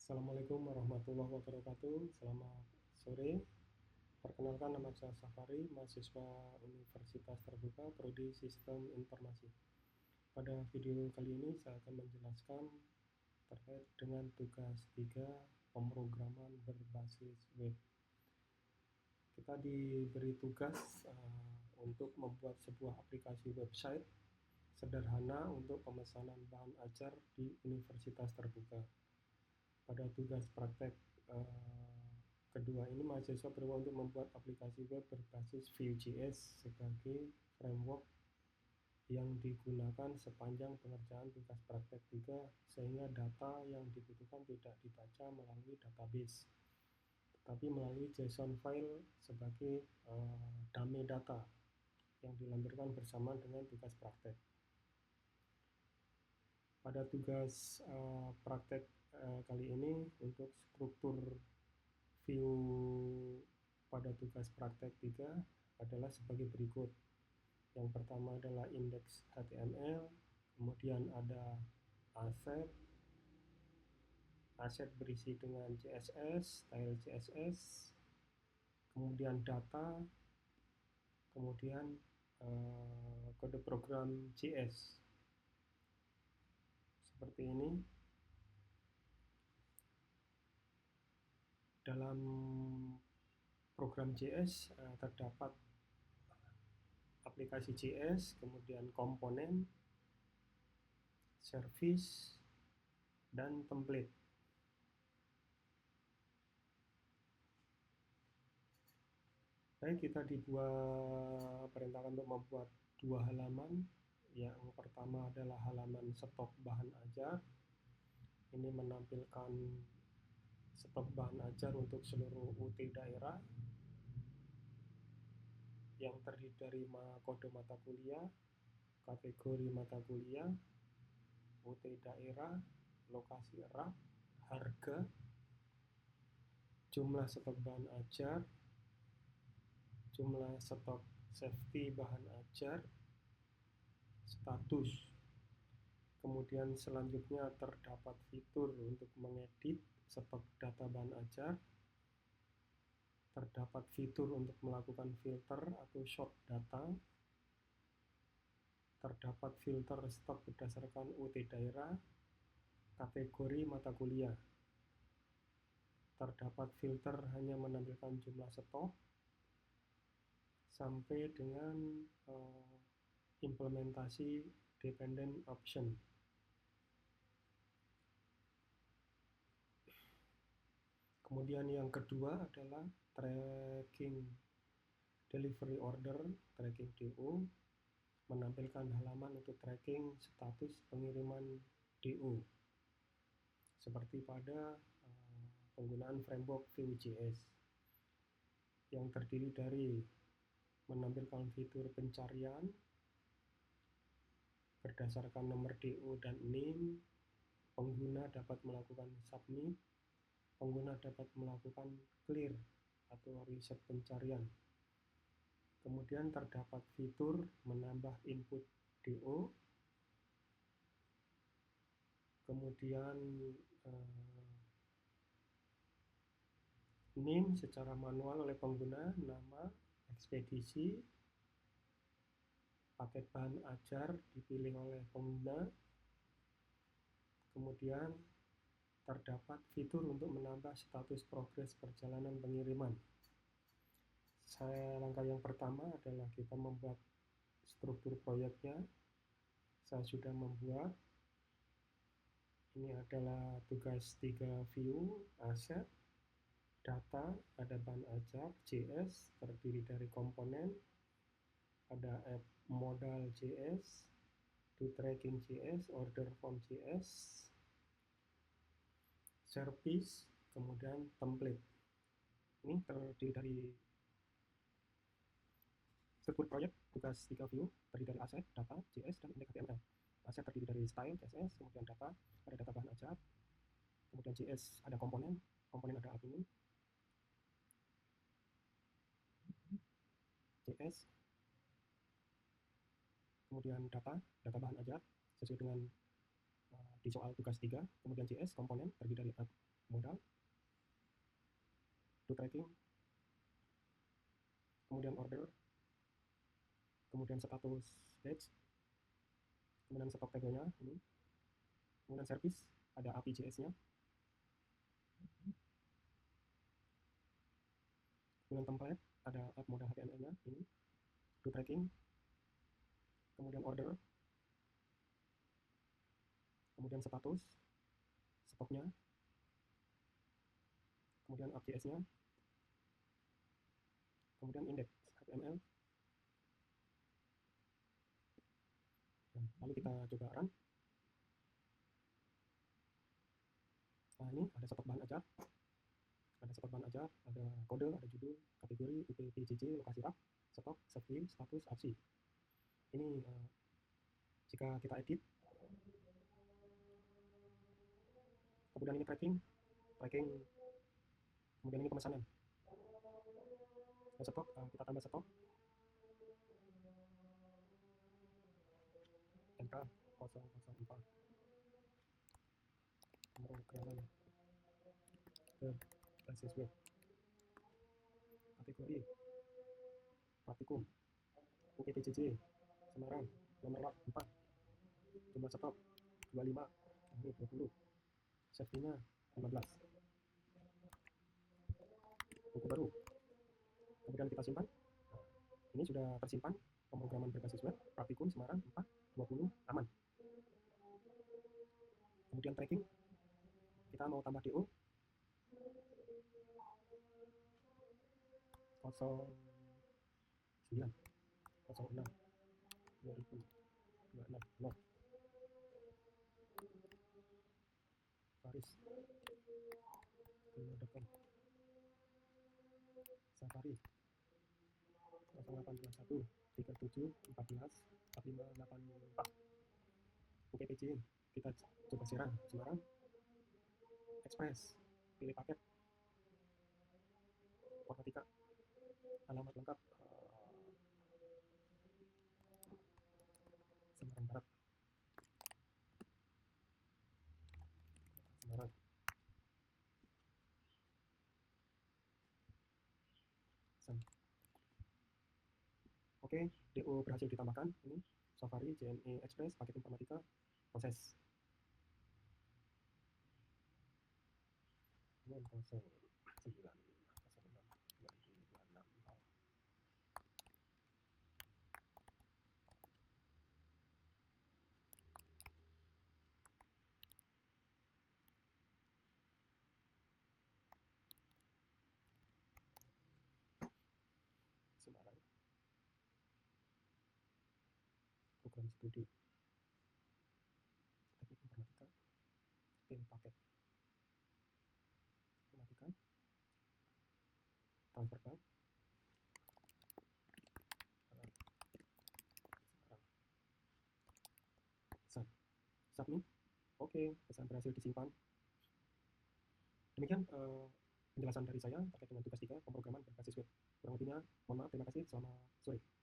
Assalamualaikum warahmatullahi wabarakatuh. Selamat sore. Perkenalkan, nama saya Safari, mahasiswa Universitas Terbuka, Prodi Sistem Informasi. Pada video kali ini saya akan menjelaskan terkait dengan tugas 3 pemrograman berbasis web. Kita diberi tugas untuk membuat sebuah aplikasi website sederhana untuk pemesanan bahan ajar di Universitas Terbuka. Pada tugas praktek kedua ini, mahasiswa berupaya untuk membuat aplikasi web berbasis Vue.js sebagai framework yang digunakan sepanjang pengerjaan tugas praktek 3, sehingga data yang dibutuhkan tidak dibaca melalui database, tetapi melalui JSON file sebagai dummy data yang dilampirkan bersama dengan tugas praktek. Pada tugas praktek kali ini, untuk struktur view pada tugas praktek 3 adalah sebagai berikut. Yang pertama adalah indeks HTML, kemudian ada aset berisi dengan CSS, style CSS, kemudian data, kemudian kode program JS. Seperti ini. Dalam program JS terdapat aplikasi JS, kemudian komponen, service, dan template. Baik, kita perintahkan untuk membuat 2 halaman. Yang pertama adalah halaman stok bahan ajar. Ini menampilkan stok bahan ajar untuk seluruh UT daerah yang terdiri dari kode mata kuliah, kategori mata kuliah, UT daerah, lokasi rak, harga, jumlah stok bahan ajar, jumlah stok safety bahan ajar, status. Kemudian selanjutnya terdapat fitur untuk mengedit stok data bahan ajar, terdapat fitur untuk melakukan filter atau sort data, terdapat filter stok berdasarkan UT daerah, kategori mata kuliah, terdapat filter hanya menampilkan jumlah stok, sampai dengan implementasi dependent option. Kemudian yang kedua adalah tracking delivery order, tracking DO, menampilkan halaman untuk tracking status pengiriman DO seperti pada penggunaan framework Vue.js, yang terdiri dari menampilkan fitur pencarian berdasarkan nomor DO dan name. Pengguna dapat melakukan submit, pengguna dapat melakukan clear atau reset pencarian. Kemudian terdapat fitur menambah input DO, kemudian name secara manual oleh pengguna, nama, ekspedisi, paket bahan ajar dipilih oleh pengguna. Kemudian terdapat fitur untuk menambah status progres perjalanan pengiriman. Langkah yang pertama adalah kita membuat struktur proyeknya. Saya sudah membuat. Ini adalah tugas 3 view, aset, data, ada bahan ajar, JS, terdiri dari komponen, ada app modal JS, to tracking JS, order form JS, service, kemudian template. Ini terdiri dari struktur proyek tugas 3 view, terdiri dari aset, data, JS, dan indeks HTML. Aset terdiri dari style, CSS, kemudian data, ada data bahan ajar, kemudian JS ada komponen ada admin, JS, kemudian data bahan ajar sesuai dengan di soal tugas 3, kemudian JS komponen terdiri dari app kemudian status batch, kemudian stok tagelnya ini, kemudian service ada API.js-nya, kemudian template ada app modal HTML-nya ini, do tracking, kemudian order, kemudian status, stoknya, kemudian API.js-nya, kemudian index HTML. Lalu kita coba run. Nah, ini ada stok bahan ajar, ada kode, ada judul, kategori, IP, PJJ, lokasi rak, stok, set view, status, API. Ini jika kita edit, kemudian ini tracking, kemudian ini pemesanan. Dan stok, kita tambah stok, NK 004, pemrograman berbasis web, kategori praktikum, UPTJJ Semarang, nomor rak 4, jumlah stok 25, ini 20, safety-nya 15, buku baru, kemudian kita simpan. Ini sudah tersimpan, pemrograman berbasis web, praktikum Semarang 4, 20, aman. Kemudian tracking, kita mau tambah DO 09 06 2026 Paris depan Safari 0821 37 14 4584 UPTJ. Kita coba Semarang Express, pilih paket, informatika, alamat lengkap Semarang Barat, Semarang. Oke, DO berhasil ditambahkan. Ini Safari JNE Express paket informatika, proses 09 Semarang, program studi teknik informatika, pilih paket informatika, transfer bank, submit. Oke, pesan berhasil disimpan. Demikian penjelasan dari saya terkait dengan tugas 3 pemrograman berbasis web. Kurang lebihnya mohon maaf, terima kasih, selamat sore.